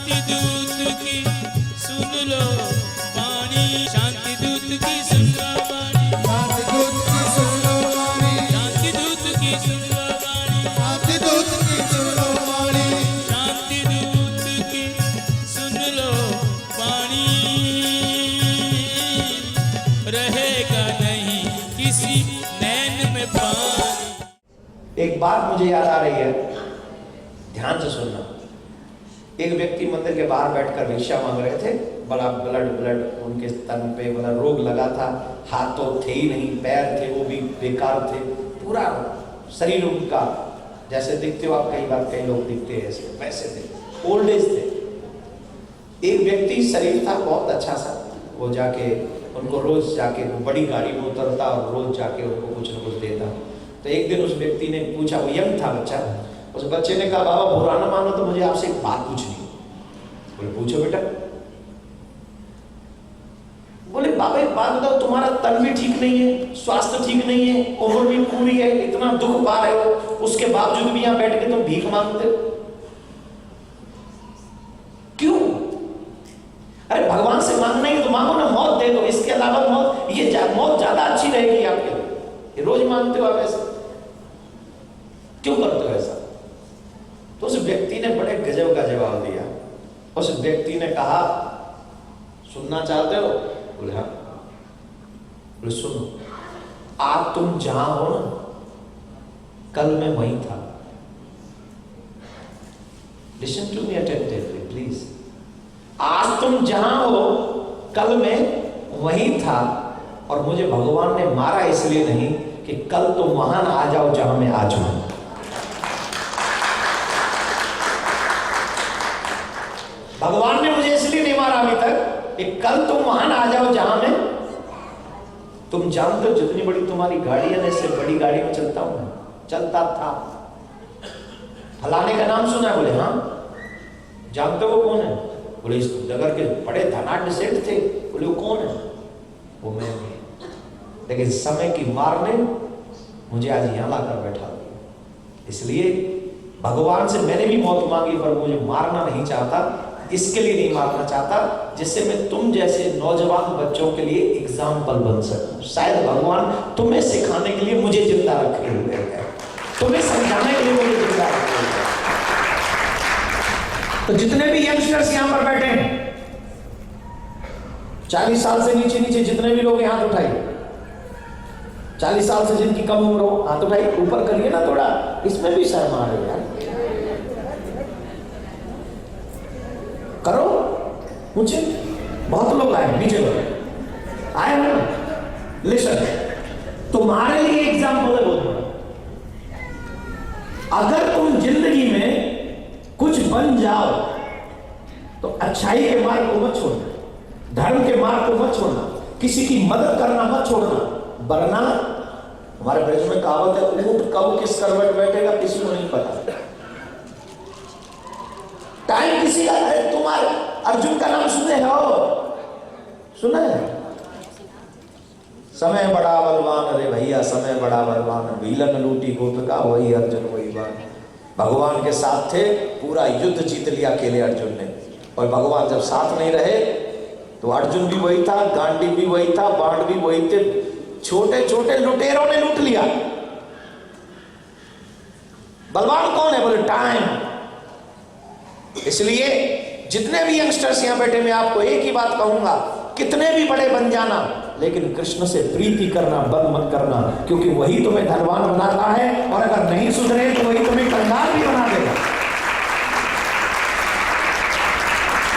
शांति दूत की सुन लो वाणी, शांति दूत की सुन लो वाणी, शांति दूत की सुन लो वाणी, शांति दूत की सुन लो वाणी, शांति दूत की सुन लो वाणी, शांति दूत की सुन लो वाणी। रहेगा नहीं किसी नैन में पानी। एक बात मुझे याद आ रही है, ध्यान से सुनना। एक व्यक्ति मंदिर के बाहर बैठकर भिक्षा मांग रहे थे। बड़ा ब्लड उनके तन पे बड़ा रोग लगा था, हाथ तो थे ही नहीं, पैर थे वो भी बेकार थे, पूरा शरीर उनका जैसे दिखते हो आप, कई बार कई लोग दिखते हैं ऐसे वैसे थे, ओल्ड एज थे। एक व्यक्ति शरीर था बहुत अच्छा सा, वो जाके उनको रोज जाके बड़ी गाड़ी में उतरता और रोज जाके उनको कुछ न कुछ देता। तो एक दिन उस व्यक्ति ने पूछा, वो यंग था बच्चा, उस बच्चे ने कहा बाबा बुरा ना मानो तो मुझे आपसे एक बात पूछनी है। बोले पूछो बेटा। बोले बाबा एक बात बताओ, तुम्हारा तन भी ठीक नहीं है, स्वास्थ्य ठीक नहीं है, उम्र भी पूरी है, इतना दुख पा रहे हो, उसके बावजूद भी यहां बैठ के तुम भीख मांगते हो, क्यों? अरे भगवान से मांगना ही तो मांगो ना, मौत दे दो, इसके अलावा मौत मौत ज्यादा अच्छी रहेगी आपके लिए। रोज मांगते हो आप ऐसे, क्यों करते हो ऐसा? तो उस व्यक्ति ने बड़े गजब का जवाब दिया। उस व्यक्ति ने कहा सुनना चाहते हो? बोले हाँ। बोले सुनो, आज तुम जहां हो ना, कल मैं वहीं था। Listen to me attentively please. आज तुम जहां हो कल मैं वहीं था, और मुझे भगवान ने मारा इसलिए नहीं कि कल तुम वहां आ जाओ जहां मैं आज हूं। भगवान ने मुझे इसलिए नहीं मारा अभी तक कि कल तुम वहां आ जाओ जहां मैं। तुम जानते हो जितनी बड़ी तुम्हारी गाड़ी है ना, इससे बड़ी गाड़ी में चलता हूं मैं, चलता था। फलाने का नाम सुना है? बोले हाँ। जानते हो कौन है? बोले इस नगर के बड़े धनाढ्य सेठ थे। बोले वो कौन है? वो मैं। लेकिन समय की मार ने मुझे आज यहां लाकर बैठा दिया। इसलिए भगवान से मैंने भी मौत मांगी, पर मुझे मारना नहीं चाहता, इसके लिए नहीं मारना चाहता जिससे मैं तुम जैसे नौजवान बच्चों के लिए एग्जाम्पल बन सकूं। शायद भगवान तुम्हें सिखाने के लिए मुझे जिंदा रखे हुए हैं, तुम्हें समझाने के लिए मुझे जिंदा रखे हुए हैं। तो जितने भी यंगस्टर्स यहां पर बैठे हैं, 40 साल से नीचे जितने भी लोग हाथ उठाइए, 40 साल से जिनकी कम उम्र हो हाथ उठाइए, ऊपर करिए ना थोड़ा, इसमें भी शर्म आ रही है यार। करो मुझे, बहुत लोग आए नीचे लोग आए ना। लिसन, तुम्हारे लिए एग्जाम्पल है बहुत बड़ा। अगर तुम जिंदगी में कुछ बन जाओ तो अच्छाई के मार्ग को मत छोड़ना, धर्म के मार्ग को मत छोड़ना, किसी की मदद करना मत छोड़ना, वरना हमारे ब्रज में कहावत है, ऊंट कब किस करवट बैठेगा किसी को नहीं पता। टाइम किसी का है। तुम्हारे अर्जुन का नाम सुने हो? सुना है? समय बड़ा बलवान, अरे भैया समय बड़ा बलवान, विलन लूटी गोपिका वही अर्जुन वही बान। भगवान के साथ थे, पूरा युद्ध जीत लिया अकेले अर्जुन ने। और भगवान जब साथ नहीं रहे तो अर्जुन भी वही था, गांडी भी वही था, बाण भी वही थे, छोटे छोटे लुटेरों ने लूट लिया। बलवान कौन है? बोले टाइम। इसलिए जितने भी यंगस्टर्स यहां बैठे, मैं आपको एक ही बात कहूंगा, कितने भी बड़े बन जाना, लेकिन कृष्ण से प्रीति करना बंद मत करना, क्योंकि वही तुम्हें धनवान बनाता है, और अगर नहीं सुधरे तो वही तुम्हें कंगाल भी बना देगा।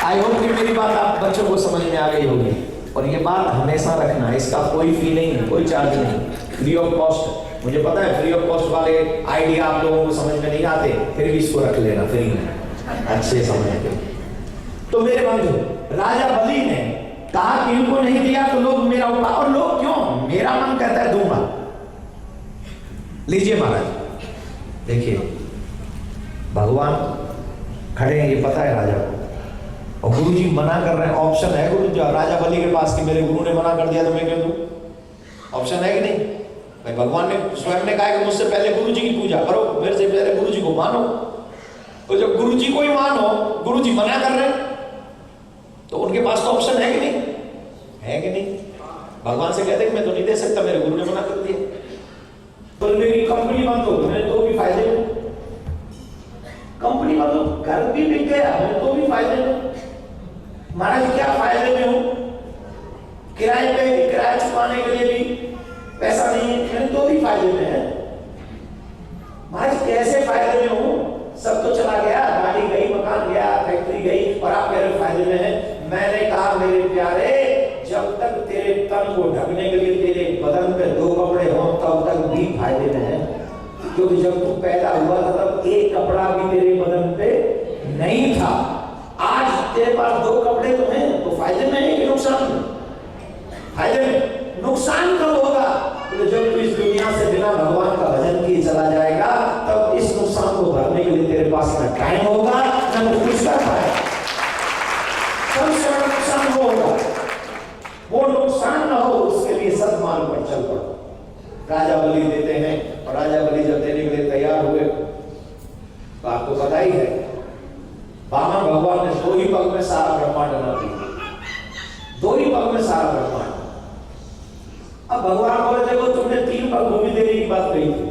आई होप कि मेरी बात आप बच्चों को समझ में आ गई होगी, और ये बात हमेशा रखना, इसका कोई फी नहीं है, कोई चार्ज नहीं, फ्री ऑफ कॉस्ट। मुझे पता है फ्री ऑफ कॉस्ट वाले आइडिया आप लोगों को समझ में नहीं आते, फिर भी इसको रख लेना फ्री में, अच्छे समझ के। तो मेरे बंधु, राजा बलि ने कहा कि इनको नहीं दिया तो लोग मेरा उपाय, और लोग क्यों? मेरा मन कहता है दूंगा। लीजिए महाराज, देखिए भगवान खड़े हैं, ये पता है राजा को, और गुरु जी मना कर रहे हैं। ऑप्शन है गुरु जी राजा बलि के पास कि मेरे गुरु ने मना कर दिया तो मैं क्यों दूं? ऑप्शन है कि नहीं भाई? भगवान ने स्वयं ने कहा कि मुझसे पहले गुरु जी की पूजा करो, मेरे से पहले गुरु जी को मानो। तो जब गुरु जी को ही मानो, गुरु जी मना कर रहे हैं, तो उनके पास तो ऑप्शन है कि नहीं? है कि नहीं? भगवान से कहते कि मैं तो नहीं दे सकता, मेरे गुरु ने मना कर दिया। तो मेरी कंपनी बंद हो, मैंने तो भी फायदे में, कंपनी बंद हो, घर भी बिक गया, मैंने तो भी फायदे में। महाराज क्या फायदे में हूं? किराए पे, किराया चुकाने के लिए भी पैसा नहीं है, मैंने तो भी फायदे में है। महाराज कैसे फायदे में हूं? सब तो चला गया, गाड़ी गई, मकान गया, फैक्ट्री गई, और आप कह रहे फायदे में है। मैंने कहा मेरे प्यारे, जब तक तेरे तन को ढकने के लिए तेरे बदन पे 2 कपड़े हों तब तक भी फायदे में है, क्योंकि जब तू पैदा हुआ था तब एक कपड़ा भी तेरे बदन पे नहीं था। आज तेरे पास 2 कपड़े तो हैं, तो फायदे में है कि नुकसान में? फायदे में। नुकसान कब होगा? तो जब तू इस दुनिया से बिना भगवान का भजन किए चला जाएगा, तब इस नुकसान को भरने के लिए तेरे पास न टाइम होगा न तो कुछ कर पाएगा। सबसे बड़ा नुकसान वो होगा, वो नुकसान ना हो उसके लिए सदमार्ग पर चल पड़ो। राजा बलि देते हैं, और राजा बलि जब देने के लिए तैयार हुए तो आपको पता ही है, वामन भगवान ने 2 ही पग में सारा ब्रह्मांड बना दिया, 2 ही पग में सारा ब्रह्मांड। अब भगवान बोले देखो तुमने 3 पग भूमि देने की बात कही थी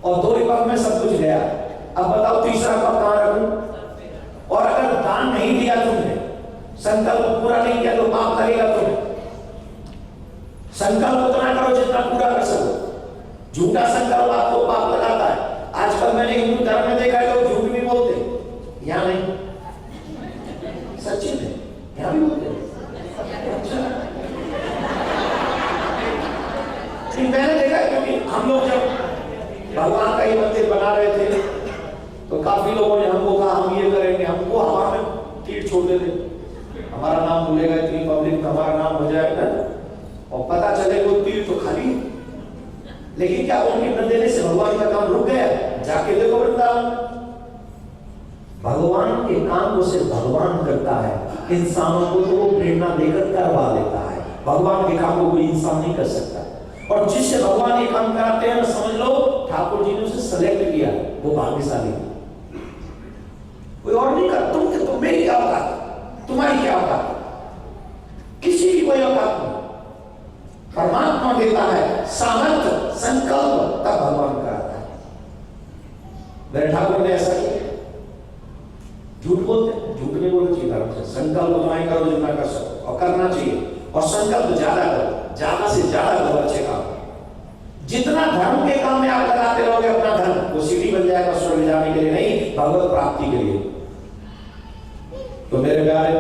और 2 ही पग में सब कुछ गया, अब बताओ तीसरा पग कहां रखूं? और अगर दान नहीं दिया तुमने, संकल्प पूरा नहीं किया तो पाप लगेगा तुम्हें। संकल्प उतना करो जितना पूरा कर सको। झूठा संकल्प आपको पाप लगाता है। आजकल मैंने हिंदू धर्म में देखा है लोग झूठ भी बोलते, यहाँ नहीं, सच्ची में यहाँ भी बोलते। मैंने देखा क्योंकि हम लोग जब भगवान का ही मंदिर बना रहे थे तो काफी लोगों ने हमको कहा हम ये करेंगे, हमको हवा में तीर छोड़ते थे, हमारा नाम भूलेगा, इतनी पब्लिक हमारा नाम हो जाएगा और पता चले वो तीर तो खाली। लेकिन क्या उनके न देने से भगवान का काम रुक गया? जाके देखो वृंदावन, भगवान के काम को सिर्फ भगवान करता है, इंसानों को तो वो प्रेरणा देकर करवा लेता है। भगवान के काम को कोई इंसान नहीं कर सकता, और जिससे भगवान ये काम कराते हैं समझ लो ठाकुर जी ने उसे सेलेक्ट किया, वो भाग्यशाली, कोई और नहीं कर। तुम मेरी क्या औकात, तुम्हारी क्या औकात, किसी की कोई औकात नहीं। परमात्मा देता है सामर्थ्य, संकल्प, तब भगवान कराता है। मेरे ठाकुर ने ऐसा किया। झूठ बोलते, झूठ नहीं बोलना चाहिए धर्म से। संकल्प तुम्हारी करो जितना कर सको, और करना चाहिए, और संकल्प ज्यादा करो, ज्यादा से ज्यादा करो अच्छे काम। जितना धर्म के काम में आप लगाते रहोगे अपना धर्म, वो सीढ़ी बन जाएगा स्वर्ग जाने के लिए नहीं, भगवत प्राप्ति के लिए। तो मेरे प्यारे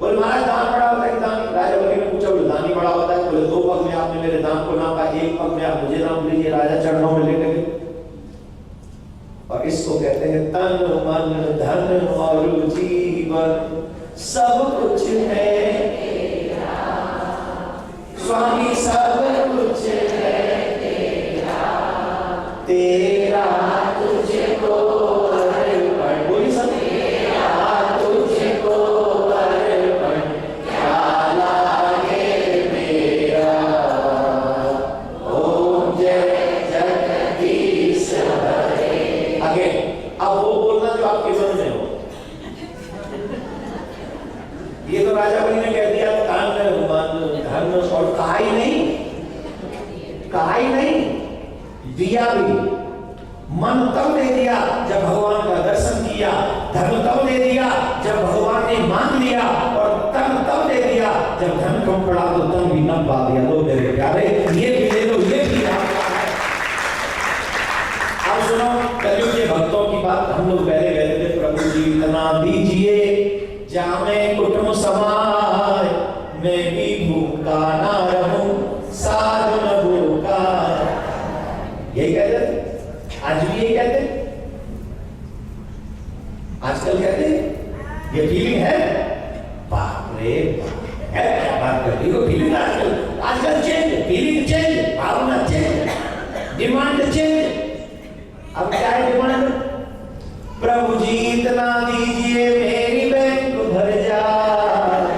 बोले महाराज दान बड़ा होता है, दान। राजा बलि ने पूछा बोले दान ही बड़ा होता है? बोले 2 पग में आपने मेरे दान को नापा, 1 पग में आप मुझे नाम लीजिए। राजा चरणों में लेटे गए, और इसको कहते हैं तन मन धन और जीवन सब कुछ है स्वामी, सब कुछ है तेरा तुझको अर्पण। बोली सब, तेरा तुझको अर्पण, क्या लागे मेरा। ओम जय जगदीश हरे। आगे अब वो बोलना जो आपके मन में हो। ये तो राजा बलि ने कह दिया तन मन धन, और कहा ही नहीं, दिया भी। मन तब दे दिया जब भगवान का दर्शन किया, धर्म तब दे दिया जब भगवान ने मांग लिया, और तन तब दे दिया जब धन कम पड़ा तो तन भी न पा दिया। लो मेरे प्यारे ये भी ले लो, ये भी आपका है। अब सुनो कलयुग के भक्तों की बात। हम लोग पहले कहते थे प्रभु जी इतना दीजिए जामे कुटुंब समाए, मैं भी भूखा ना रहूं साधु न भूखा। यही कहते थे, आज भी यही कहते, आजकल कहते ये फीलिंग है। बाप रे है, क्या बात कर रही हो? फीलिंग आजकल चेंज, फीलिंग चेंज, भावना चेंज, डिमांड चेंज। अब क्या है डिमांड? प्रभु जी इतना दीजिए मेरी बैंक भर जाए,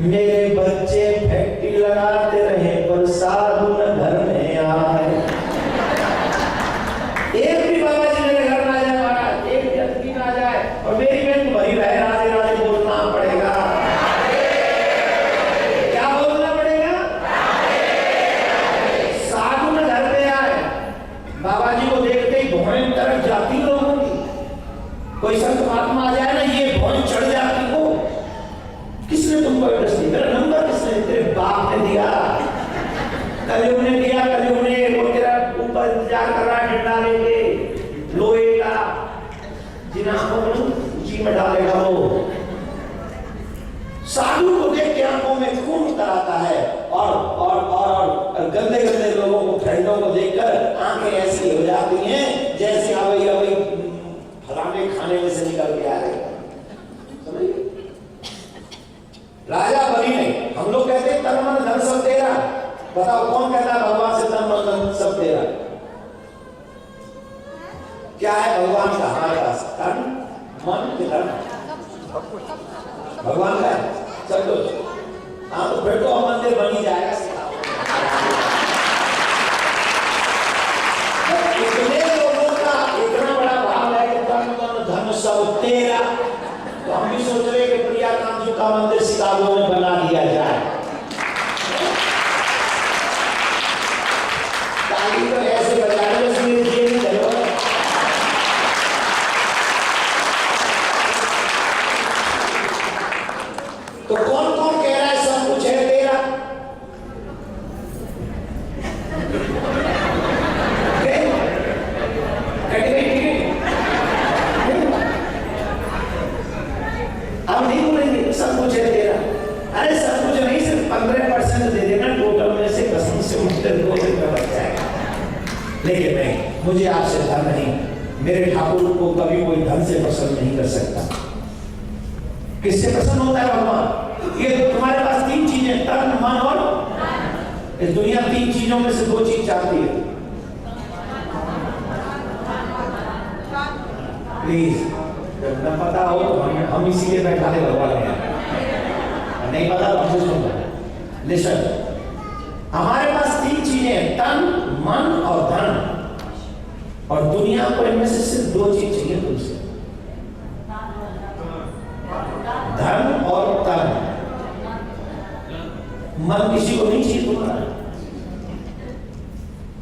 मेरे बच्चे फैक्ट्री लगाते रहे पर साधु न घर में आए। एक भी बाबा आ जाए और मेरी बहन वही रहे, राधे राधे बोलना पड़ेगा। क्या बोलना पड़ेगा? साधु में घर पे आए, बाबा जी को देखते ही भौं तरफ जाती लोगों की। कोई संत महात्मा आ जाए ना, ये भौं चढ़ जाती हो। किसने तुमको एड्रेस दिया? मेरा नंबर किसने? तेरे बाप ने दिया, कलयुग ने दिया। कलयुग ने वो तेरा ऊपर इंतजार कर रहा है, डंडा लेके लोहे का, जिन आंखों में ऊंची में डालेगा वो। साधु को देख के आंखों में खून उतर आता है और गंदे गंदे लोगों को, फ्रेंडों को देखकर आंखें ऐसी हो जाती हैं जैसे अभी फलाने खाने में से निकल के आ रहे। समझिए, राजा बलि ने, हम लोग कहते हैं तन मन धन सब तेरा। बताओ कौन कहता है भगवान से तन मन धन सब तेरा? क्या है भगवान का? हमारे पास तन मन धन भगवान का है सब कुछ। हाँ, तो फिर तो मंदिर बन ही जाएगा। इतने लोगों का इतना बड़ा भाव है कि तन मन धन सब तेरा। तो हम भी सोच रहे कि प्रियाकांत जी का मंदिर शिकागो में बना दिया जाए। ताली तो ऐसे बजा रहे हैं मेरे जेल चलो। तो कौन कौन कह रहा है सब कुछ है तेरा? अब नहीं बोलेंगे सब कुछ है तेरा। अरे सब कुछ नहीं, सिर्फ 15% दे देना टोटल में से, कसम से उत्तर 2 दिन में बच जाएगा। लेकिन नहीं, मुझे आपसे धन नहीं, मेरे ठाकुर को कभी कोई धन से पसंद नहीं कर सकता। किससे पसंद होता है भगवान? ये तुम्हारे पास 3 चीजें, तन मन और इस दुनिया, 3 चीजों में से 2 चीज चाहती है। प्लीज, जब न पता हो तो हम इसीलिए बैठा है भगवान ने, नहीं पता तो हमसे सुन लो। लिसन, हमारे पास 3 चीजें हैं, तन मन और धन। और दुनिया को इनमें से सिर्फ 2 चीज चाहिए तुमसे, धन और तन। मन किसी को नहीं चाहिए तुम्हारा।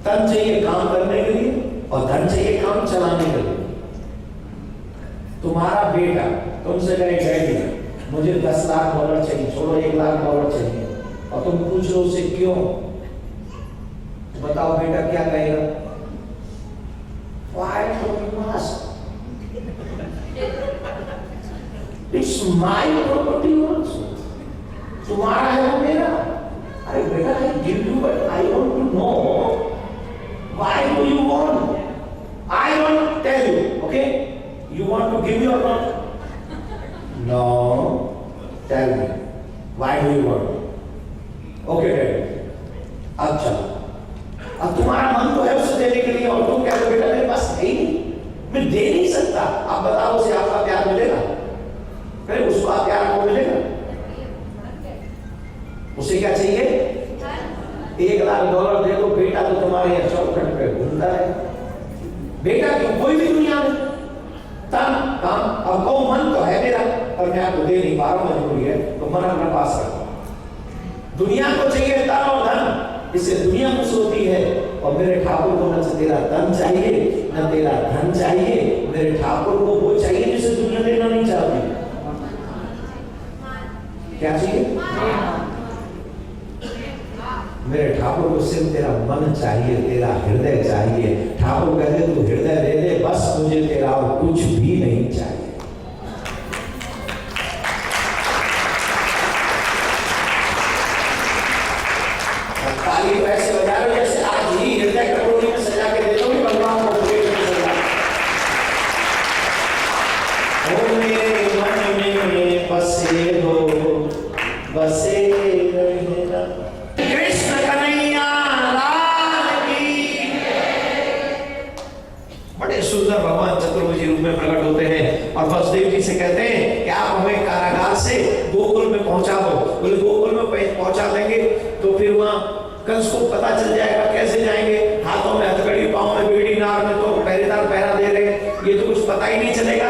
तन चाहिए काम करने के लिए और धन चाहिए काम चलाने के लिए। तुम्हारा बेटा तुमसे कहे डैडी मुझे 10 लाख डॉलर चाहिए, छोड़ो 1 लाख डॉलर चाहिए, और तुम पूछ लो उसे क्यों? बताओ बेटा क्या कहेगा? Why don't you ask? It's my property also. तुम्हारा है वो मेरा। अरे बेटा I give you but I want to know why do you want? I don't tell you, okay? You want to give me or not? No. Tell me. Why do you want? Okay, Daddy. अब चलो। अब तुम्हारा मन तो है उसे देने के लिए, और तुम कहते हो बेटा मेरे पास है ही नहीं, मैं दे नहीं सकता। आप बताओ उसे आपका प्यार मिलेगा? फिर उसको आप प्यार को मिलेगा? उसे क्या चाहिए? 1 लाख डॉलर दे दो, बेटा तो तुम्हारे यहाँ चौखट पे घूमता है। बेटा क्यों? कोई भी दुनिया में तन काम। अब वो मन तो है मेरा, पर मैं आपको दे नहीं पा रहा हूं, मजबूरी है, तो मन अपना पास रखो। दुनिया को चाहिए तन और धन, इससे दुनिया खुश होती है। और मेरे ठाकुर को न तेरा तन चाहिए न तेरा धन चाहिए, मेरे ठाकुर को वो चाहिए जिसे दुनिया देना नहीं चाहती। क्या चाहिए? मेरे ठाकुर को सिर्फ तेरा मन चाहिए, तेरा हृदय चाहिए। ठाकुर कहते तू हृदय दे दे, बस मुझे तेरा और कुछ भी नहीं चाहिए। ताली तो ऐसे बजा रहे जैसे आज ही हृदय कटोरी में सजा के दे दो भगवान को, प्लेट में सजा। ओ मेरे मन में बसे हो, बसे रहना। कृष्ण कन्हैया लाल की। बड़े सुंदर भगवान चतुर्भुज रूप में प्रकट होते हैं और वसुदेव जी से कहते हैं कि आप हमें कारागार से गोकुल में पहुंचा दो। बोले गोकुल में पहुंचा देंगे तो फिर वहां कंस को पता चल जाएगा, कैसे जाएंगे? हाथों में हथकड़ी, पांव में बेड़ी, नार में तो पहरेदार पहरा दे रहे हैं, ये तो कुछ पता ही नहीं चलेगा।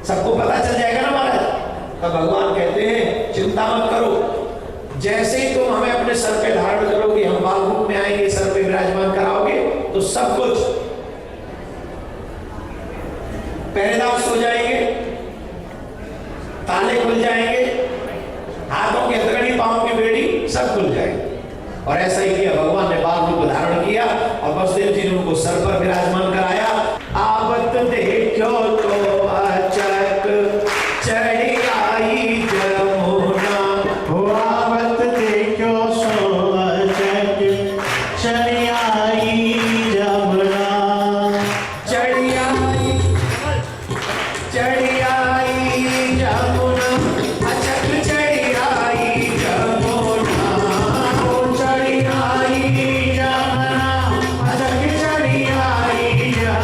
सबको पता चल जाएगा ना महाराज। तब भगवान कहते हैं चिंता मत करो, जैसे ही तुम हमें अपने सर पे धारण करोगे, हम बाल रूप में आएंगे, सर पे विराजमान कराओगे, तो सब कुछ पहरेदार सो जाएंगे, ताले खुल जाएंगे, हाथों की हथकड़ी, पांव की बेड़ी सब खुल जाएगी। और ऐसा ही किया, भगवान ने बाल रूप धारण किया और वसुदेव जी ने उनको सर पर विराजमान कराया। आवत देखो तो अचक चढ़ी आई जमुना, हो आवत देखो सो अचक चढ़ी आई जमुना, चढ़ी आई जमुना, अचक चढ़ी आई जमुना, ओ चढ़ी आई जमुना, अचक चढ़ी आई जमुना।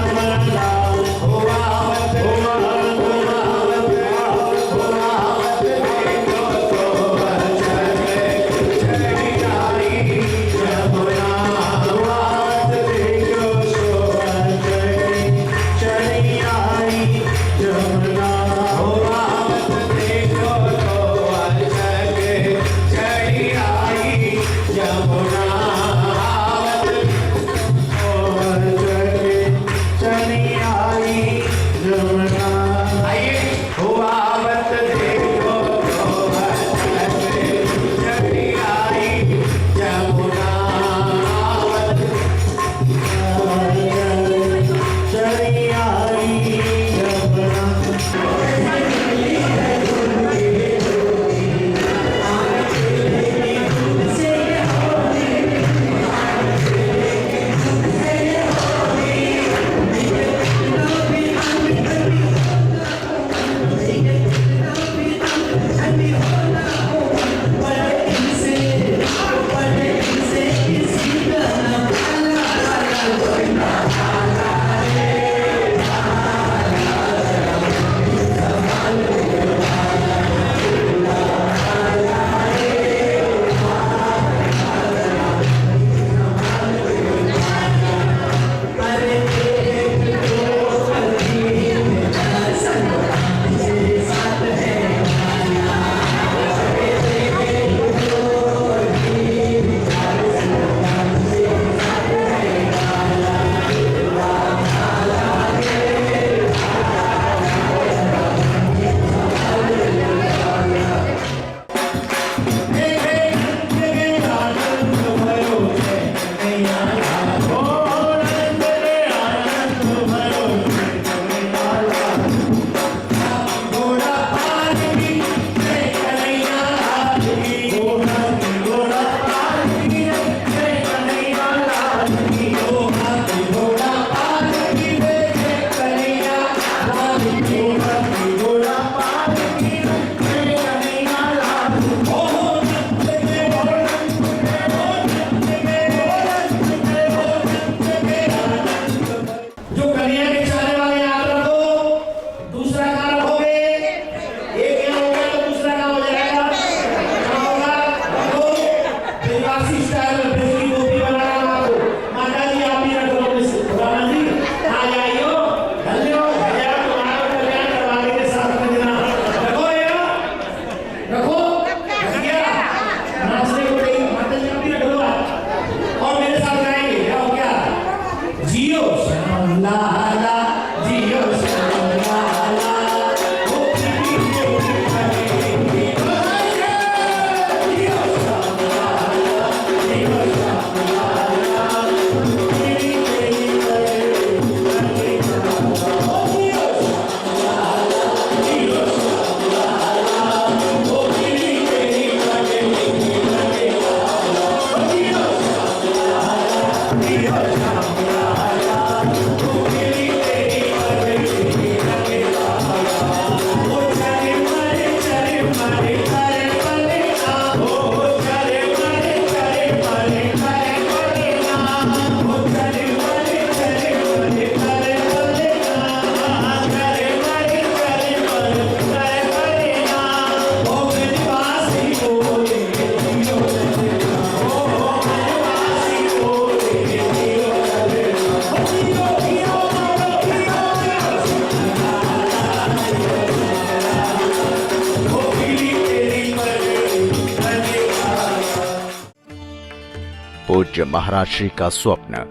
पूज्य महाराज श्री का स्वप्न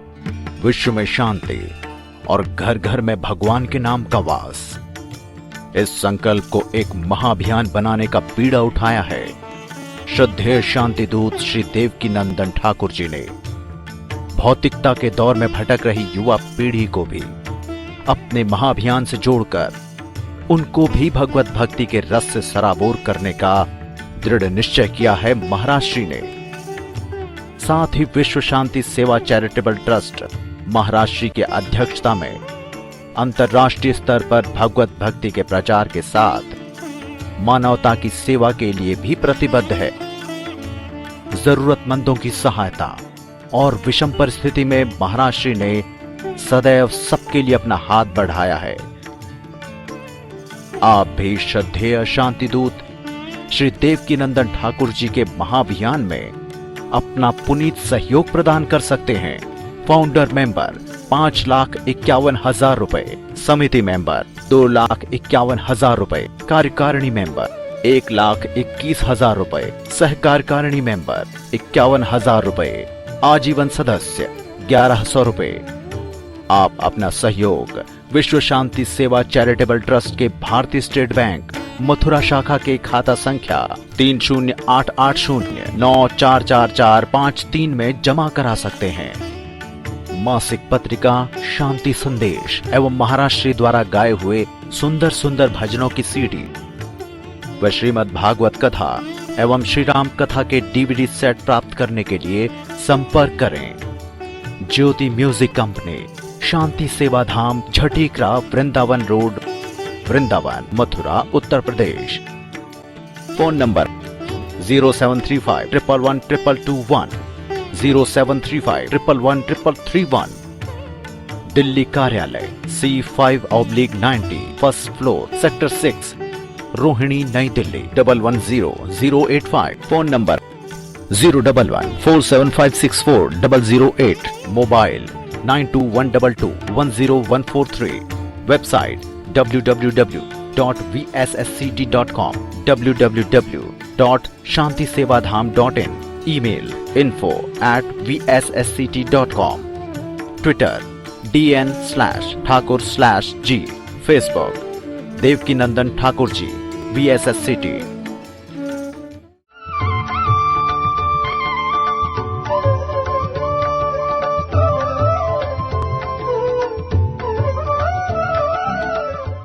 विश्व में शांति और घर घर में भगवान के नाम का वास, इस संकल्प को एक महाअभियान बनाने का बीड़ा उठाया है श्रद्धेय शांति दूत श्री देवकी नंदन ठाकुर जी ने। भौतिकता के दौर में भटक रही युवा पीढ़ी को भी अपने महाअभियान से जोड़कर उनको भी भगवत भक्ति के रस से सराबोर करने का दृढ़ निश्चय किया है महाराज श्री ने। साथ ही विश्व शांति सेवा चैरिटेबल ट्रस्ट महाराज श्री के अध्यक्षता में अंतर्राष्ट्रीय स्तर पर भगवत भक्ति के प्रचार के साथ मानवता की सेवा के लिए भी प्रतिबद्ध है। जरूरतमंदों की सहायता और विषम परिस्थिति में महाराज श्री ने सदैव सबके लिए अपना हाथ बढ़ाया है। आप भी श्रद्धेय शांति दूत श्री देवकी नंदन ठाकुर जी के महाअभियान में अपना पुनीत सहयोग प्रदान कर सकते हैं। फाउंडर मेंबर 5,51,000 रुपए, समिति मेंबर 2,51,000 रुपए, कार्यकारिणी मेंबर 1,21,000 रुपए, सहकार्यकारिणी मेंबर 51,000 रुपए, आजीवन सदस्य 1,100 रुपए। आप अपना सहयोग विश्व शांति सेवा चैरिटेबल ट्रस्ट के भारतीय स्टेट बैंक मथुरा शाखा के खाता संख्या 3088094445 में जमा करा सकते हैं। मासिक पत्रिका शांति संदेश एवं महाराज श्री द्वारा गाए हुए सुंदर सुंदर भजनों की सीडी व श्रीमद् भागवत कथा एवं श्री राम कथा के डीवीडी सेट प्राप्त करने के लिए संपर्क करें। ज्योति music company, Shanti Seva Dham, Jhatikara, Vrindavan road, Vrindavan, Mathura, Uttar Pradesh. Phone number 0735111221, 0735111331। Delhi कार्यालय C5/90, first floor, sector 6, Rohini, Nai Delhi 110085। Phone number 01147564008। Mobile 9212210143। Website www.vssct.com, www.shantisevadham.in, email info@vssct.com, Twitter dn/ठाकुर/g, फेसबुक देवकी नंदन ठाकुर जी VSSCT।